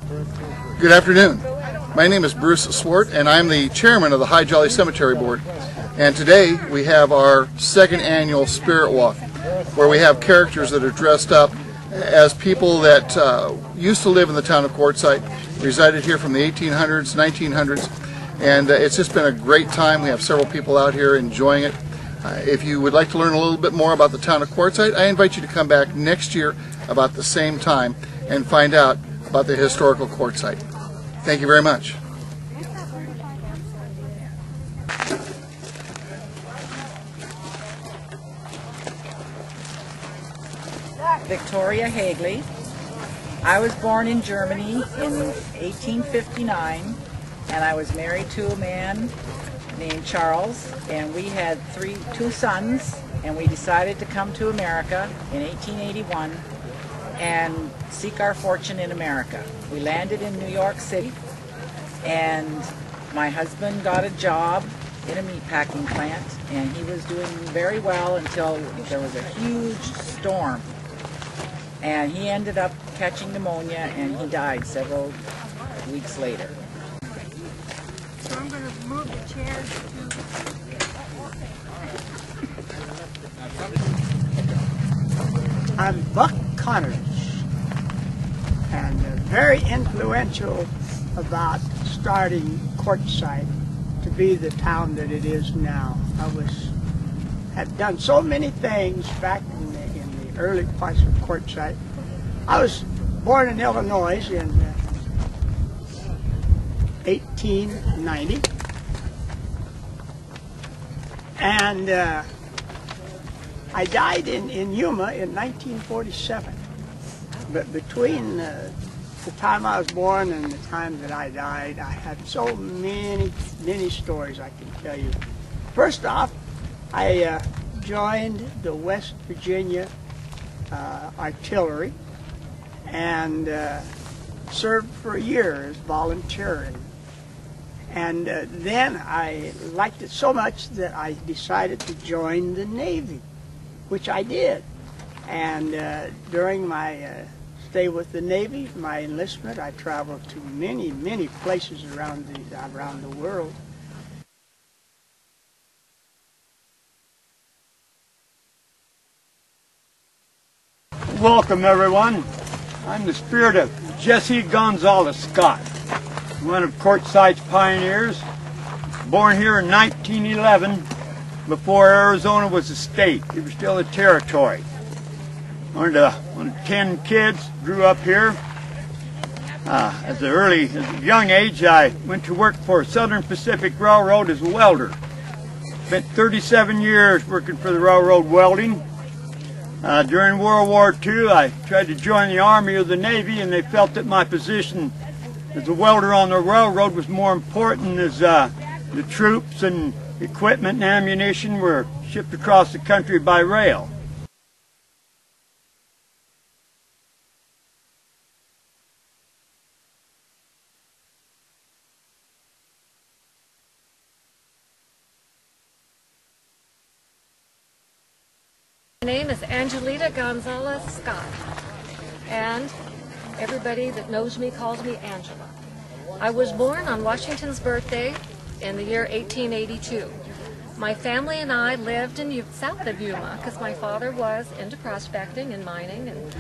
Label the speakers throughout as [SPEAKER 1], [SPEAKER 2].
[SPEAKER 1] Good afternoon. My name is Bruce Swart, and I'm the chairman of the High Jolly Cemetery Board. And today we have our second annual Spirit Walk, where we have characters that are dressed up as people that used to live in the town of Quartzsite, resided here from the 1800s, 1900s, and it's just been a great time. We have several people out here enjoying it. If you would like to learn a little bit more about the town of Quartzsite, I invite you to come back next year about the same time and find out about the historical Quartzsite. Thank you very much.
[SPEAKER 2] Victoria Hagley. I was born in Germany in 1859, and I was married to a man named Charles, and we had two sons, and we decided to come to America in 1881 and seek our fortune in America. We landed in New York City, and my husband got a job in a meatpacking plant, and he was doing very well until there was a huge storm. And he ended up catching pneumonia, and he died several weeks later.
[SPEAKER 3] So I'm going to move the chairs to... I'm Buck Connors, and very influential about starting Quartzsite to be the town that it is now. Had done so many things back in the early parts of Quartzsite. I was born in Illinois in 1890, and I died in Yuma in 1947. But between the time I was born and the time that I died, I had so many stories I can tell you. First off, I joined the West Virginia Artillery and served for a year as volunteering. And then I liked it so much that I decided to join the Navy, which I did. And during my stay with the Navy, my enlistment, I traveled to many places around the world.
[SPEAKER 4] Welcome, everyone. I'm the spirit of Jesse Gonzalez Scott, one of Quartzsite's pioneers, born here in 1911, before Arizona was a state. It was still a territory. One of 10 kids, grew up here. At a young age, I went to work for Southern Pacific Railroad as a welder. Spent 37 years working for the railroad welding. During World War II, I tried to join the Army or the Navy, and they felt that my position as a welder on the railroad was more important, as the troops and equipment and ammunition were shipped across the country by rail.
[SPEAKER 5] My name is Angelita Gonzalez Scott, and everybody that knows me calls me Angela. I was born on Washington's birthday in the year 1882. My family and I lived in south of Yuma because my father was into prospecting and mining and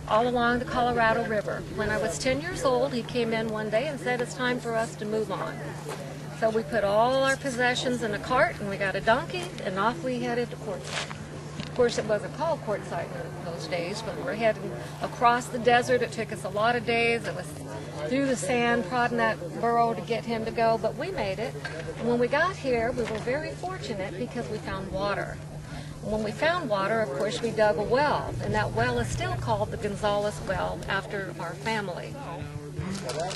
[SPEAKER 5] all along the Colorado River. When I was 10 years old, he came in one day and said it's time for us to move on. So we put all our possessions in a cart and we got a donkey and off we headed to Quartzsite. Of course, it wasn't called Quartzsite in those days, but we're heading across the desert. It took us a lot of days. It was through the sand, prodding that burro to get him to go, but we made it. And when we got here, we were very fortunate because we found water. And when we found water, of course, we dug a well, and that well is still called the Gonzalez Well after our family.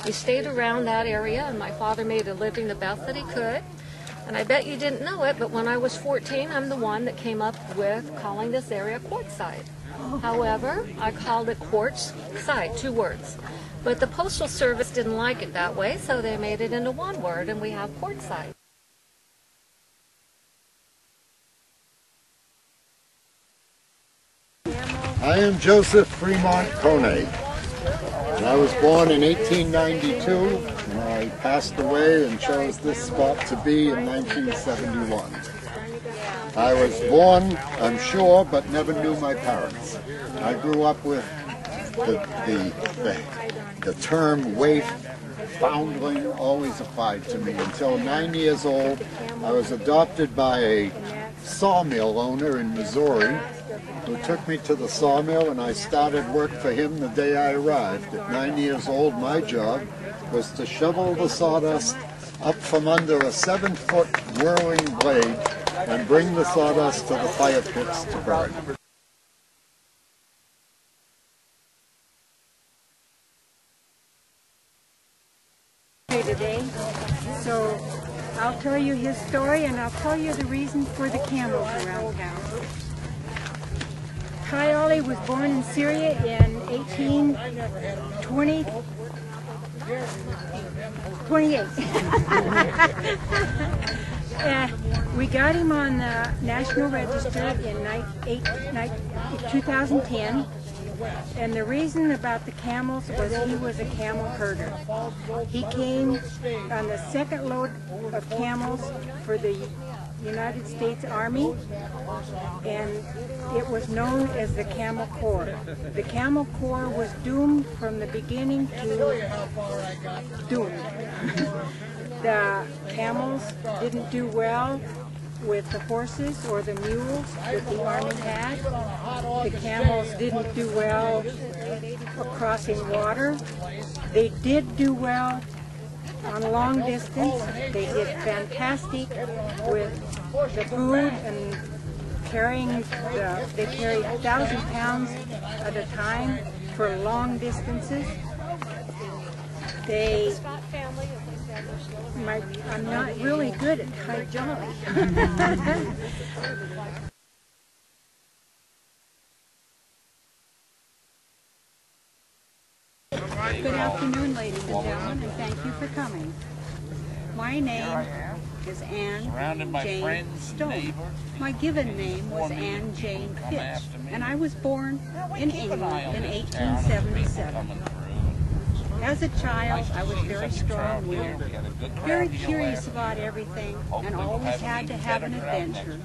[SPEAKER 5] We stayed around that area, and my father made a living the best that he could. And I bet you didn't know it, but when I was 14, I'm the one that came up with calling this area Quartzsite. However, I called it Quartzsite, 2 words. But the Postal Service didn't like it that way, so they made it into 1 word, and we have Quartzsite.
[SPEAKER 6] I am Joseph Fremont Kone. And I was born in 1892, and I passed away and chose this spot to be in 1971. I was born, I'm sure, but never knew my parents. I grew up with the term waif, foundling, always applied to me. Until 9 years old, I was adopted by a sawmill owner in Missouri who took me to the sawmill, and I started work for him the day I arrived. At 9 years old, my job was to shovel the sawdust up from under a 7-foot whirling blade and bring the sawdust to the fire pits to burn.
[SPEAKER 7] Today, so I'll tell you his story, and I'll tell you the reason for the camels around town. Ty Ollie was born in Syria in 1828. We got him on the National Register in 2010. And the reason about the camels was he was a camel herder. He came on the second load of camels for the United States Army, and it was known as the Camel Corps. The Camel Corps was doomed from the beginning to doomed. The camels didn't do well with the horses or the mules that the Army had. The camels didn't do well crossing water. They did do well on long distance. They did fantastic with the food and carrying they carried 1,000 pounds at a time for long distances. I'm not really good at high jolly.
[SPEAKER 8] Good afternoon, ladies and gentlemen, and thank you for coming. My name is Anne Jane Stone. My given name was Anne Jane Fitch, and I was born in England in 1877. As a child, I was very strong-willed, very curious about everything, and always had to have an adventure.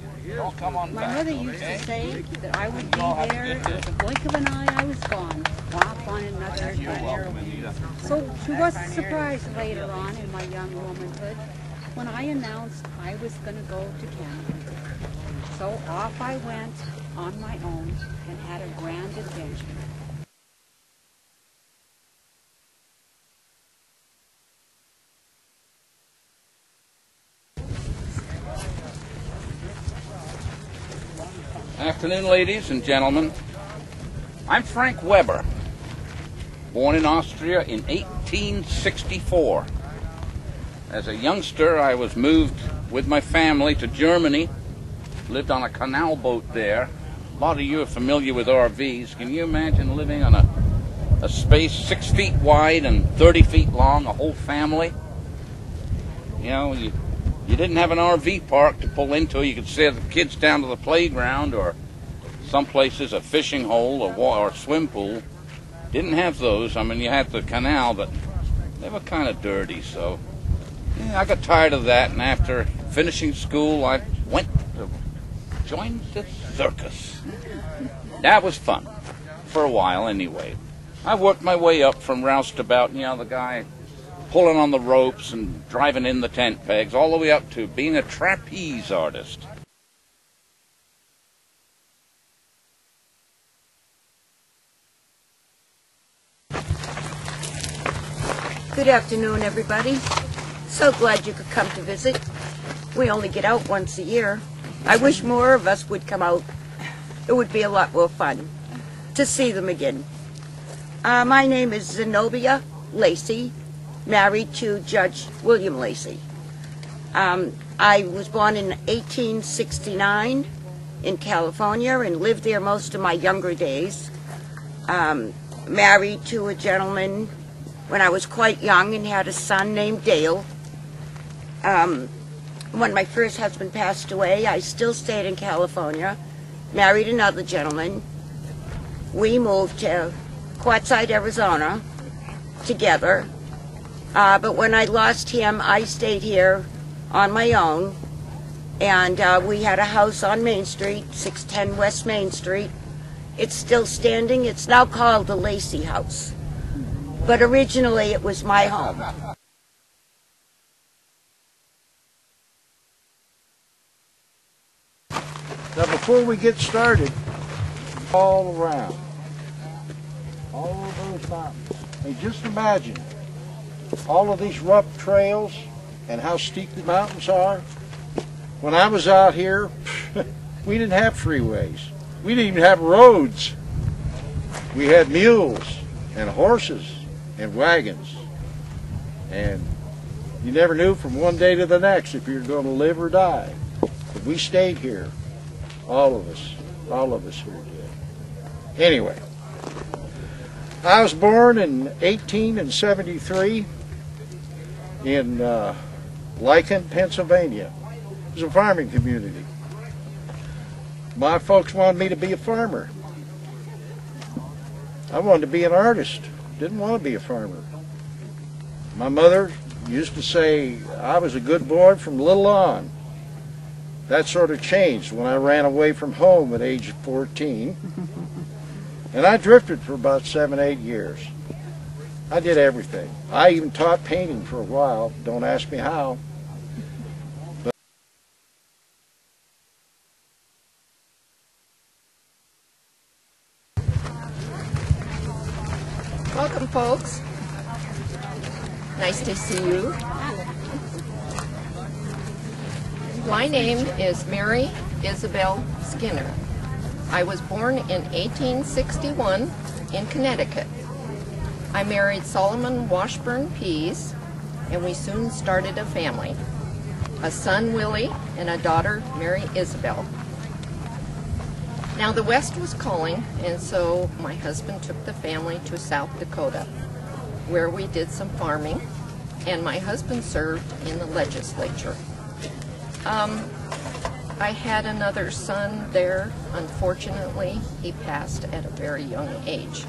[SPEAKER 8] My mother used to say that I would be there, in the blink of an eye I was gone, off on another adventure. So she wasn't surprised later on in my young womanhood when I announced I was going to go to Canada. So off I went on my own and had a grand adventure.
[SPEAKER 9] Afternoon, ladies and gentlemen. I'm Frank Weber, born in Austria in 1864. As a youngster, I was moved with my family to Germany, lived on a canal boat there. A lot of you are familiar with RVs. Can you imagine living on a space 6 feet wide and 30 feet long, a whole family? You know, you didn't have an RV park to pull into. You could send the kids down to the playground, or some places a fishing hole or a swim pool. Didn't have those. I mean, you had the canal, but they were kind of dirty. So yeah, I got tired of that, and after finishing school, I went to join the circus. That was fun, for a while anyway. I worked my way up from roustabout, the guy pulling on the ropes and driving in the tent pegs, all the way up to being a trapeze artist.
[SPEAKER 10] Good afternoon, everybody. So glad you could come to visit. We only get out once a year. I wish more of us would come out. It would be a lot more fun to see them again. My name is Zenobia Lacey, married to Judge William Lacey. I was born in 1869 in California and lived there most of my younger days. Married to a gentleman when I was quite young and had a son named Dale. When my first husband passed away, I still stayed in California, married another gentleman. We moved to Quartzsite, Arizona, together. But when I lost him, I stayed here on my own. And we had a house on Main Street, 610 West Main Street. It's still standing. It's now called the Lacey House. But originally it was my home.
[SPEAKER 11] Now before we get started, all around, all of those mountains, and just imagine all of these rough trails and how steep the mountains are. When I was out here, we didn't have freeways. We didn't even have roads. We had mules and horses and wagons. And you never knew from one day to the next if you were going to live or die. But we stayed here. All of us here did. Anyway, I was born in 1873 in Lycan, Pennsylvania. It was a farming community. My folks wanted me to be a farmer. I wanted to be an artist. Didn't want to be a farmer. My mother used to say I was a good boy from little on. That sort of changed when I ran away from home at age 14. And I drifted for about 7, 8 years. I did everything. I even taught painting for a while. Don't ask me how.
[SPEAKER 12] Welcome, folks. Nice to see you. My name is Mary Isabel Skinner. I was born in 1861 in Connecticut. I married Solomon Washburn Pease, and we soon started a family. A son, Willie, and a daughter, Mary Isabel. Now the West was calling, and so my husband took the family to South Dakota, where we did some farming, and my husband served in the legislature. I had another son there. Unfortunately, he passed at a very young age.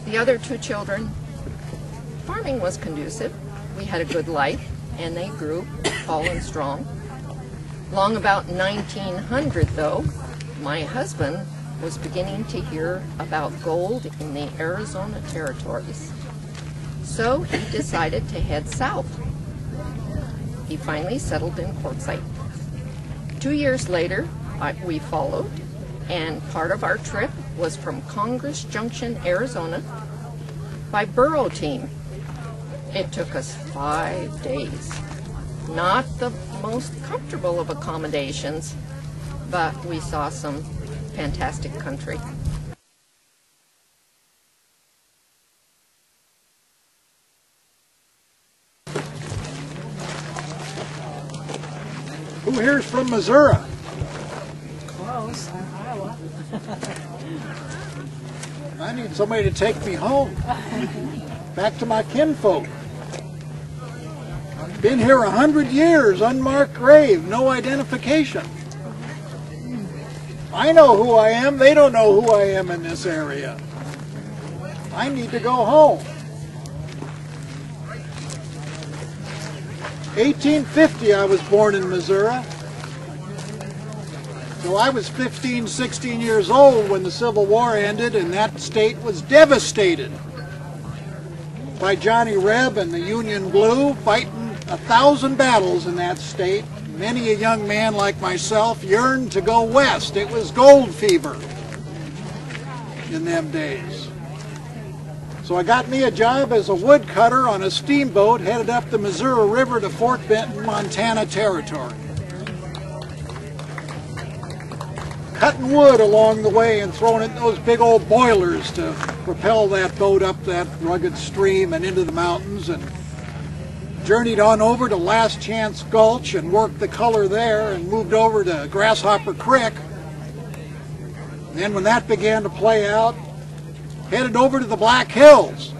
[SPEAKER 12] The other 2 children, farming was conducive. We had a good life, and they grew tall and strong. Long about 1900, though, my husband was beginning to hear about gold in the Arizona territories. So he decided to head south. He finally settled in Quartzsite. 2 years later, we followed, and part of our trip was from Congress Junction, Arizona, by burro team. It took us 5 days. Not the most comfortable of accommodations, but we saw some fantastic country.
[SPEAKER 11] Who here's from Missouri?
[SPEAKER 13] Close, Iowa.
[SPEAKER 11] I need somebody to take me home. Back to my kinfolk. I've been here 100 years, unmarked grave, no identification. I know who I am, they don't know who I am in this area. I need to go home. 1850 I was born in Missouri. So I was 15, 16 years old when the Civil War ended, and that state was devastated by Johnny Reb and the Union Blue, fighting 1,000 battles in that state. Many a young man like myself yearned to go west. It was gold fever in them days. So I got me a job as a woodcutter on a steamboat headed up the Missouri River to Fort Benton, Montana Territory. Cutting wood along the way and throwing it in those big old boilers to propel that boat up that rugged stream and into the mountains, and journeyed on over to Last Chance Gulch and worked the color there, and moved over to Grasshopper Creek. And then when that began to play out, headed over to the Black Hills